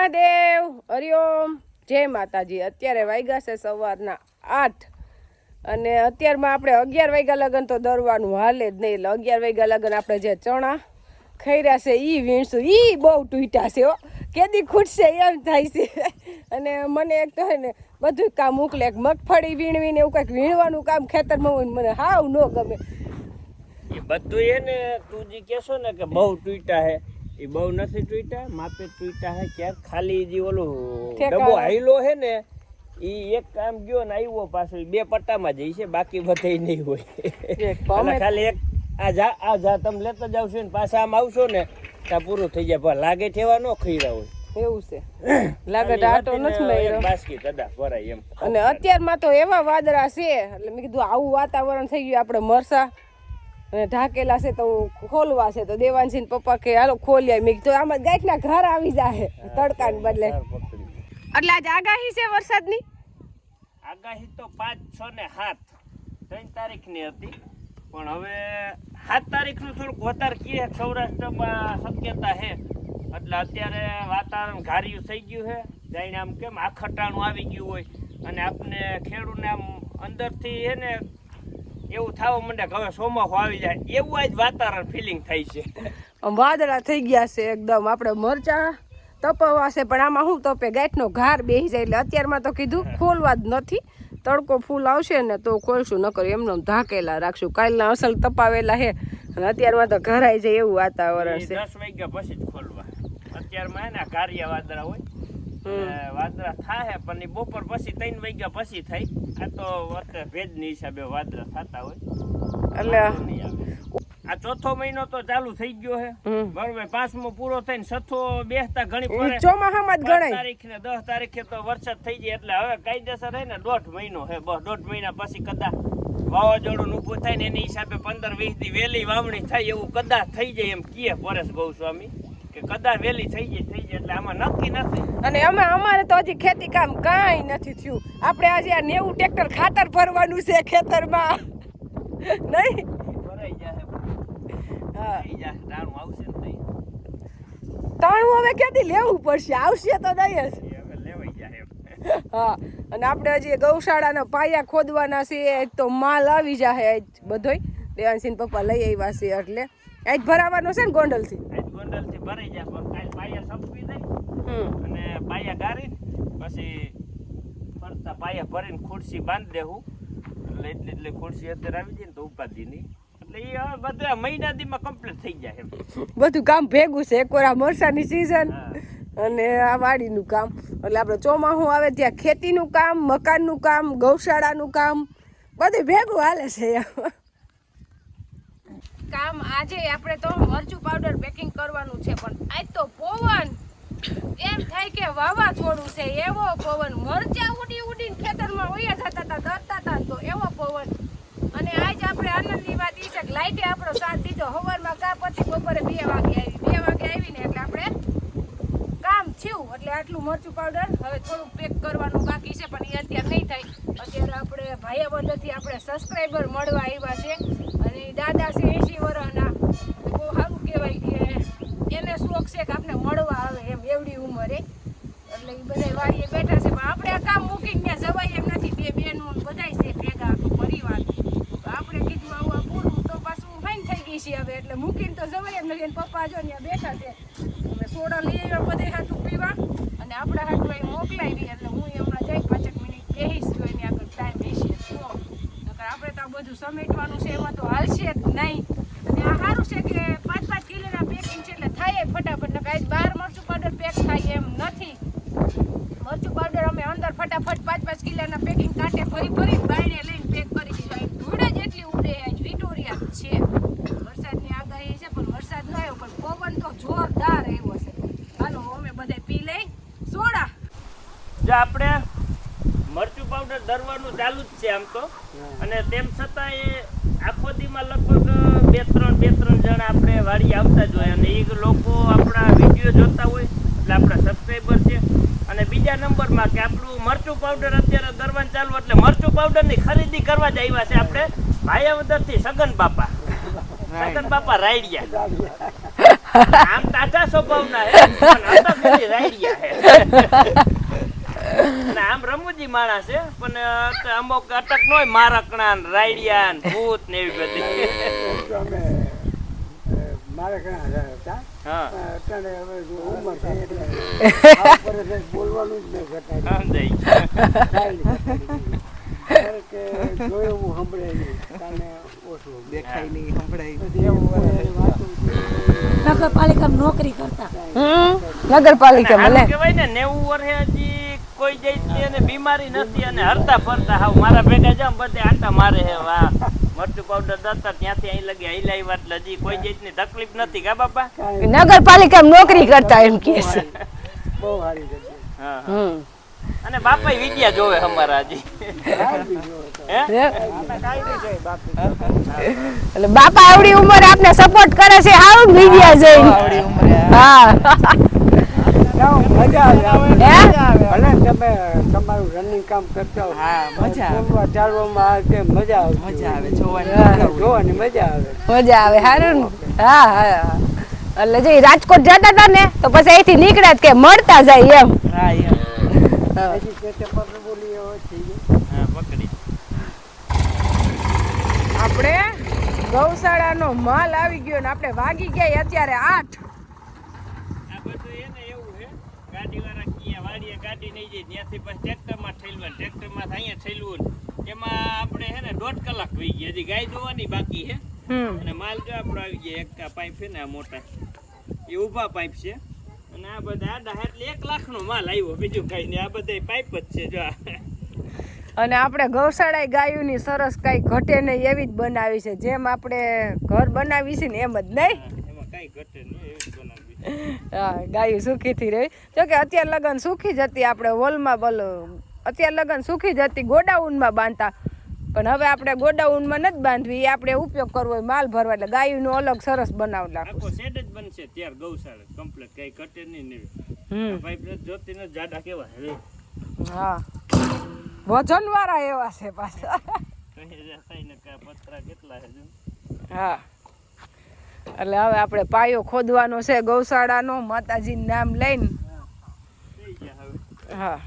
મહાદેવ હરિઓમ જય માતાજી। અત્યારે વાગ્યા છે સવારના 8 અને અત્યારમાં આપણે 11 વાગ્યા લગન તો દરવાનું હાલે જ નહીં। એટલે 11 વાગ્યા લગન આપણે જે ચણા ખૈરા છે એ વીણશું। એ બહુ તૂટ્યા છે હો, કેદી ખૂટશે એમ થાય છે। અને મને એક તો હે ને બધું કામ મોકલે, એક મગફળી વીણવીને એવું કંઈક વીણવાનું કામ ખેતરમાં હોય મને હાવ ન ગમે। એ બધું એ ને તું જે કહેશો ને કે બહુ તૂટ્યા હે, એ બહુ નથી તૂટ્યા, માપે તૂટ્યા હે। ક્યાંક ખાલી જે ઓલું ડબ્બો હાઈલો હે ને એ એક કામ ગયો ને આવ્યો પાછો બે પટ્ટામાં જઈ છે, બાકી બધે નહીં હોય। ખાલી એક આ જા તમે લેતા જાવ છો ને પાછા આમ આવશો ને ત્યાં પૂરું થઈ જાય। લાગે ઠેવા ન ખીરા હોય એવું છે, લાગે આટો નથી મળ્યો બાસ્કી કદા ભરાય એમ। અને અત્યારમાં તો એવા વાદળા છે એટલે મેં કીધું આવું વાતાવરણ થઈ ગયું, આપણે મરસા અને ઢાકેલા છે તો ખોલવા છે। તો દેવાનસિંહ પપ્પા કે હાલો ખોલ્યા। મેં કીધું આમાં ગાંઠના ઘર આવી જાય તડકાને બદલે। એટલે આજ આગાહી છે વરસાદની? આગાહી તો 5, 6 ને 7 3 તારીખની હતી, પણ હવે 7 તારીખનું થોડુંક વધારે કીએ સૌરાષ્ટ્રમાં શક્યતા છે। એટલે અત્યારે વાતાવરણ ઘાર્યું થઈ ગયું છે, જાણે આમ કેમ આખટાણું આવી ગયું હોય અને આપણે ખેડૂતને આમ અંદરથી છે ને એવું થવા માંડે કે હવે ચોમાસું આવી જાય એવું આજ વાતાવરણ ફિલિંગ થાય છે। વાદળા થઈ ગયા છે એકદમ, આપણે મરચા તપવા છે પણ આમાં શું તપે, ગાંઠનો ઘાર બેસી જાય। એટલે અત્યારમાં તો કીધું ખોલવા જ નથી, તડકો ફૂલ આવશે ને તો ખોલશું, નકર એમને ઢાંકેલા રાખશું। કાલના અસલ તપાવેલા છે અને અત્યારમાં તો ઘરાઈ જાય એવું વાતાવરણ છે। 10 વાગ્યા પછી જ ખોલવા। અત્યારમાં હે ને કાર્ય વાદળા હોય, વાદળા થાય પણ એ બપોર પછી 3 વાગ્યા પછી થાય। આ તો અત્યારે ભેજની હિસાબે વાદળા થતા હોય એટલે આ ચોથો મહિનો તો ચાલુ થઈ ગયો છે બરોબર। 5મો પૂરો થઈને 6થો બેસતા ઘણી પડે ચોમાસામાં જ ગણાય। તારીખ ને 10 તારીખે તો વરસાદ થઈ જાય એટલે હવે કાયદેસર હે ને 1.5 મહિનો છે, બસ 1.5 મહિના પછી કદાચ વાવાઝોડું ઊભું થાય ને એની હિસાબે 15-20 દી વહેલી વાવણી થાય એવું કદાચ થઈ જાય એમ કહે પરેશ ગોસ્વામી કે કદાચ વહેલી થઈ જાય એટલે આમાં નક્કી નથી। અને અમારે તો હજી ખેતી કામ કાંઈ નથી થયું। આપણે આજે આ 90 ટ્રેક્ટર ખાતર ભરવાનું છે ખેતરમાં નહીં ભરાઈ જાય। હા ટાણું આવશે ને ટાણું હવે ક્યાંથી લેવું પડશે, આવશે તો દઈએ હવે લેવાઈ જાય। હા અને આપણે હજી ગૌશાળાના પાયા ખોદવાના છે તો માલ આવી જાય બધોય દેવાનસિંહ પપ્પા લઈ આવ્યા છે એટલે આજ ભરાવાનો છે ને ગોંડલથી ભરાઈ જાય। પણ કાલ પાયા સપવી જાય અને પાયા ગારી પછી ફરતા પાયા ભરીને ખુરશી બાંધી દેવું એટલે એટલે ખુરશી અત્યારે આવી જાય ને તો ઉપાધિ નહીં, એટલે એ હવે બધા મહિના દીમાં કમ્પ્લીટ થઈ જાય એમ બધું કામ ભેગું છે। એક વાર આ મરસાની સિઝન અને આ વાડીનું કામ, એટલે આપણે ચોમાસું આવે ત્યાં ખેતીનું કામ, મકાનનું કામ, ગૌશાળાનું કામ બધું ભેગું હાલે છે કામ। આજે આપણે તો મરચું પાવડર પેકિંગ કરવાનું છે પણ આજ તો પવન એમ થાય કે વાવાઝોડું છે, એવો પવન, મરચા ઉડી ઉડીને ખેતરમાં વયા જતા હતા, ડરતા હતા તો એવો પવન। અને આજ આપણે આનંદની વાત એ છે કે લાઈટે આપણો સાથ દીધો। સવારમાં કા પછી બપોરે 2 વાગે આવીને એટલે આપણે કામ થયું। એટલે આટલું મરચું પાવડર હવે થોડુંક પેક કરવાનું બાકી છે પણ એ અત્યારે નહીં થાય। અત્યારે આપણે ભાઈબંધથી આપણે સબસ્ક્રાઈબર મળવા આવ્યા છે અને દાદા છે 80 વર્ષના, બહુ સારું કહેવાય કે એને શોખ છે કે આપણે મળવા આવે એમ એવડી ઉંમરે, એટલે એ બધા વાડીએ બેઠા છે પણ આપણે આ કામ મૂકીને ત્યાં જવાય એમ નથી। 2 બહેનો બધાય છે ભેગા આખું પરિવાર, તો આપણે કીધું આવું પૂરું તો પાછું ફાઈન થઈ ગઈ છે હવે, એટલે મૂકીને તો જવાય એમ નથી। પપ્પા જો ત્યાં બેઠા છે, અમે સોડા લઈ આવ્યા બધે હાથું પીવા અને આપણા હાથું અહીં મોકલાવી, એટલે હું હમણાં જઈ 5 મિનિટ બેસીશ તો એની આગળ ટાઈમ બેસીએ તો આપણે તો આ બધું સમેટવાનું છે એમાં તો હાલશે જ નહીં। અને આ સારું છે કે 5-5 કિલોના પેકિંગ છે એટલે થાય ફટાફટ, કાંઈ બહાર મરચું પાવડર પેક થાય એમ નથી। મરચું પાવડર અમે અંદર ફટાફટ 5-5 કિલોના પેકિંગ કાંટે ભરી બાયણે લઈને પેક કરી દીધું। ધૂળ જ એટલી ઉડે, વિટોરિયા છે, વરસાદની આગાહી છે પણ વરસાદ ન આવ્યો પણ પવન તો જોરદાર આવ્યો છે। હાલો અમે બધા પી લઈ સોડા। જો આપણે મરચું પાવડર દરવાનું ચાલુ જ છે આમ તો, અને તેમ છતાં એ આખો દીમાં લગભગ 2-3 જણા આપણે વાડી આવતા જ હોય અને એ લોકો આપણા વિડીયો જોતા હોય એટલે આપણા સબસ્ક્રાઈબર છે। અને બીજા નંબરમાં કે આપણું મરચું પાવડર અત્યારે દરવાનું ચાલુ એટલે મરચું પાવડરની ખરીદી કરવા જ આવ્યા છે આપણે ભાયાવદરથી સગન બાપા રાયડિયા। આમ તાજા સ્વભાવના હે પણ હતા પેલી રાયડિયા હે અને આમ રમૂજી માણસ છે પણ અમુક અટક નોય મારકણા ને રાયડિયા ને ભૂત ને એવી બધી મારે ઘણા હતા હા અત્યારે હવે ઉંમર છે એટલે બોલવાનું જ નહીં સમજાય કે જોયું હું સંભળાય નહીં તને ઓછું દેખાય નહીં સંભળાય પછી એવું વાતું નગરપાલિકામાં નોકરી કરતા નગરપાલિકા અને મળે આમ કહેવાય ને 90 વર્ષે હજી કોઈ જઈ એને બીમારી નથી અને હરતા ફરતા હાવ મારા ભેગા જામ બધે આટા મારે હે વાહ મરચું પાવડર દતા ત્યાંથી અહીં લગી હિલાઈ વાત હજી કોઈ જાતની તકલીફ નથી કા બાપા નગરપાલિકામાં નોકરી કરતા એમ કે છે બહુ સારી જગ્યા હા હા. અને બાપા વિદ્યા જોવે અમારા હજી હે એટલે બાપા આવડી ઉંમરે આપને સપોર્ટ કરે છે હારું મીડિયા જઈને આવડી ઉંમરે હા મજા આવે હે? ભલે તમે તમારું રનિંગ કામ કરતા હો હા, મજા આવે. બોલવા ચાલવામાં આવે તે મજા આવે મજા આવે જોવાની જોવાની મજા આવે મજા આવે હારું ને હા હા એટલે જે રાજકોટ જતા હતા ને તો પછી અહીંથી નીકળ્યા જ કે મળતા જાય એમ હા એમ હજી કે પત્ર બોલી હોય થઈ ગયું હા પકડી આપણે ગૌશાળાનો માલ આવી ગયો ને આપણે વાગી ગયા અત્યારે 8 આ બધું એને એવું છે ગાડીવાળા ક્યાં વાડીએ ગાડી નહીં જાય ત્યાંથી પછી ટ્રેક્ટરમાં ઠેલવાનું ટ્રેક્ટરમાં અહીંયા ઠેલવું એમાં આપણે હે ને 1.5 કલાક વહી ગઈ હજી ગાય દોવાની બાકી છે અને માલ જો આપણો આવી ગયા એક પાઇપ છે ને આ મોટા એ ઊભા પાઇપ છે અને આ બધા આડા એટલે 1 લાખનો માલ આવ્યો બીજું કઈ નહીં આ બધા પાઇપ જ છે જો આ. અને આપણે ગૌશાળા ગાયોની સરસ કઈ ઘટે નહીં એવી જ બનાવી છે જેમ આપણે ઘર બનાવી છે ને એમ જ નહીં એમાં કઈ ઘટે નહીં એવી જ બનાવી હા ગાયું સુખીથી રહી જો કે અત્યારે લગન સુખી જ હતી આપણે હોલમાં બોલો અત્યારે લગન સુખી જ હતી ગોડાઉનમાં બાંધતા પણ હવે આપણે ગોડાઉનમાં નથી બાંધવી એ આપણે ઉપયોગ કરવો હોય માલ ભરવા એટલે ગાયુંનું અલગ સરસ બનાવલા આખો સેટ જ બનશે ત્યાર ગૌશાળા કમ્પ્લીટ કઈ ઘટે નહીં ને પાઇપ જોતી ને જાડા કેવા હે હા વજન વાળા એવા છે પાછા પતરા કેટલા છે જો હા એટલે હવે આપણે પાયો ખોદવાનો છે ગૌશાળાનો માતાજીનું નામ લઈને થઈ ગયા હવે હા